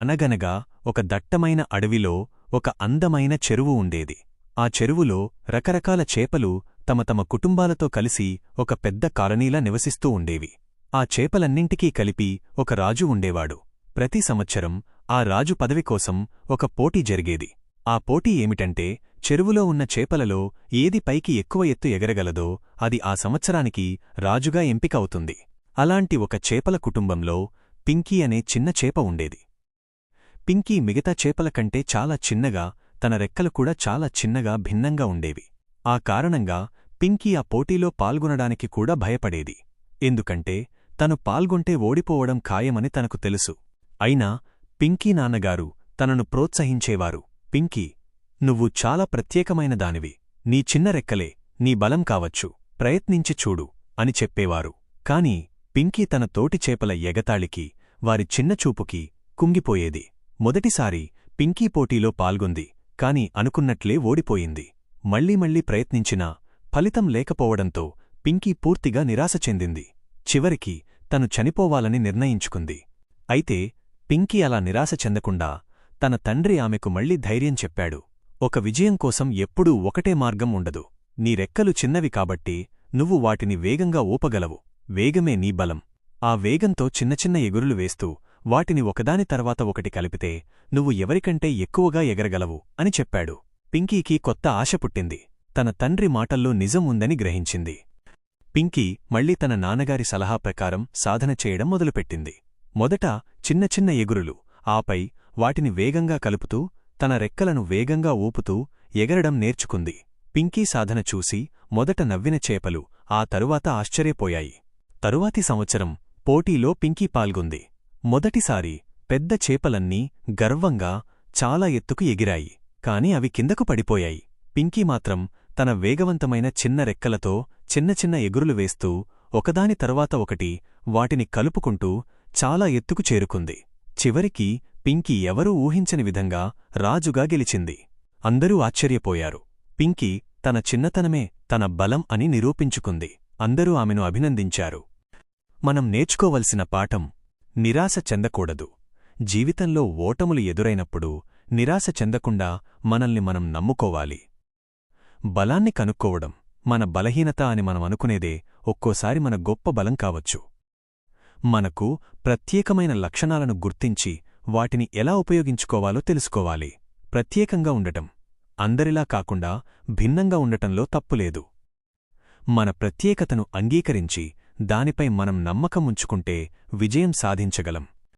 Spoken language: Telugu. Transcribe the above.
అనగనగా ఒక దట్టమైన అడవిలో ఒక అందమైన చెరువు ఉండేది. ఆ చెరువులో రకరకాల చేపలు తమ తమ కుటుంబాలతో కలిసి ఒక పెద్ద కాలనీలా నివసిస్తూ ఉండేవి. ఆ చేపలన్నింటికీ కలిపి ఒక రాజు ఉండేవాడు. ప్రతి సంవత్సరం ఆ రాజు పదవి కోసం ఒక పోటీ జరిగేది. ఆ పోటీ ఏమిటంటే, చెరువులో ఉన్న చేపలలో ఏది పైకి ఎక్కువ ఎత్తు ఎగరగలదో అది ఆ సంవత్సరానికి రాజుగా ఎంపిక అవుతుంది. అలాంటి ఒక చేపల కుటుంబంలో పింకీ అనే చిన్న చేప ఉండేది. పింకీ మిగతా చేపల కంటే చాలా చిన్నగా, తన రెక్కలు కూడా చాలా చిన్నగా భిన్నంగా ఉండేవి. ఆ కారణంగా పింకీ ఆ పోటీలో పాల్గొనడానికి కూడా భయపడేది. ఎందుకంటే తను పాల్గొంటే ఓడిపోవడం ఖాయమని తనకు తెలుసు. అయినా పింకీ నాన్నగారు తనను ప్రోత్సహించేవారు. పింకీ, నువ్వు చాలా ప్రత్యేకమైన దానివి. నీ చిన్న రెక్కలే నీ బలం కావచ్చు, ప్రయత్నించి చూడు అని చెప్పేవారు. కాని పింకీ తన తోటి చేపల ఎగతాళికి, వారి చిన్నచూపుకి కుంగిపోయేది. మొదటిసారి పింకీ పోటీలో పాల్గొంది, కాని అనుకున్నట్లే ఓడిపోయింది. మళ్లీ ప్రయత్నించినా ఫలితం లేకపోవడంతో పింకీ పూర్తిగా నిరాశ చెందింది. చివరికి తను చనిపోవాలని నిర్ణయించుకుంది. అయితే పింకీ అలా నిరాశ చెందకుండా తన తండ్రి ఆమెకు మళ్లీ ధైర్యం చెప్పాడు. ఒక విజయం కోసం ఎప్పుడూ ఒకటే మార్గం ఉండదు. నీ రెక్కలు చిన్నవి కాబట్టి నువ్వు వాటిని వేగంగా ఊపగలవు. వేగమే నీ బలం. ఆ వేగంతో చిన్న ఎగురులు వేస్తూ వాటిని ఒకదాని తర్వాత ఒకటి కలిపితే నువ్వు ఎవరికంటే ఎక్కువగా ఎగరగలవు అని చెప్పాడు. పింకీకి కొత్త ఆశ పుట్టింది. తన తండ్రి మాటల్లో నిజం ఉందని గ్రహించింది. పింకీ మళ్లీ తన నాన్నగారి సలహా ప్రకారం సాధన చేయడం మొదలుపెట్టింది. మొదట చిన్న ఎగురులు, ఆపై వాటిని వేగంగా కలుపుతూ తన రెక్కలను వేగంగా ఊపుతూ ఎగరడం నేర్చుకుంది. పింకీ సాధన చూసి మొదట నవ్విన చేపలు ఆ తరువాత ఆశ్చర్యపోయాయి. తరువాతి సంవత్సరం పోటీలో పింకీ పాల్గొంది. మొదటిసారి పెద్ద చేపలన్నీ గర్వంగా చాలా ఎత్తుకు ఎగిరాయి. కాని అవి కిందకు పడిపోయాయి. పింకీ మాత్రం తన వేగవంతమైన చిన్న రెక్కలతో చిన్న ఎగురులు వేస్తూ ఒకదాని తరువాత ఒకటి వాటిని కలుపుకుంటూ చాలా ఎత్తుకు చేరుకుంది. చివరికి పింకీ ఎవరూ ఊహించని విధంగా రాజుగా గెలిచింది. అందరూ ఆశ్చర్యపోయారు. పింకీ తన చిన్నతనమే తన బలం అని నిరూపించుకుంది. అందరూ ఆమెను అభినందించారు. మనం నేర్చుకోవలసిన పాఠం: నిరాశ చెందకూడదు. జీవితంలో ఓటములు ఎదురైనప్పుడు నిరాశ చెందకుండా మనల్ని మనం నమ్ముకోవాలి. బలాన్ని కనుక్కోవడం మన బలహీనత అని మనమనుకునేదే ఒక్కోసారి మన గొప్ప బలం కావచ్చు. మనకు ప్రత్యేకమైన లక్షణాలను గుర్తించి వాటిని ఎలా ఉపయోగించుకోవాలో తెలుసుకోవాలి. ప్రత్యేకంగా ఉండటం, అందరిలా కాకుండా భిన్నంగా ఉండటంలో తప్పులేదు. మన ప్రత్యేకతను అంగీకరించి దానిపై మనం నమ్మకం ఉంచుకుంటే విజయం సాధించగలం.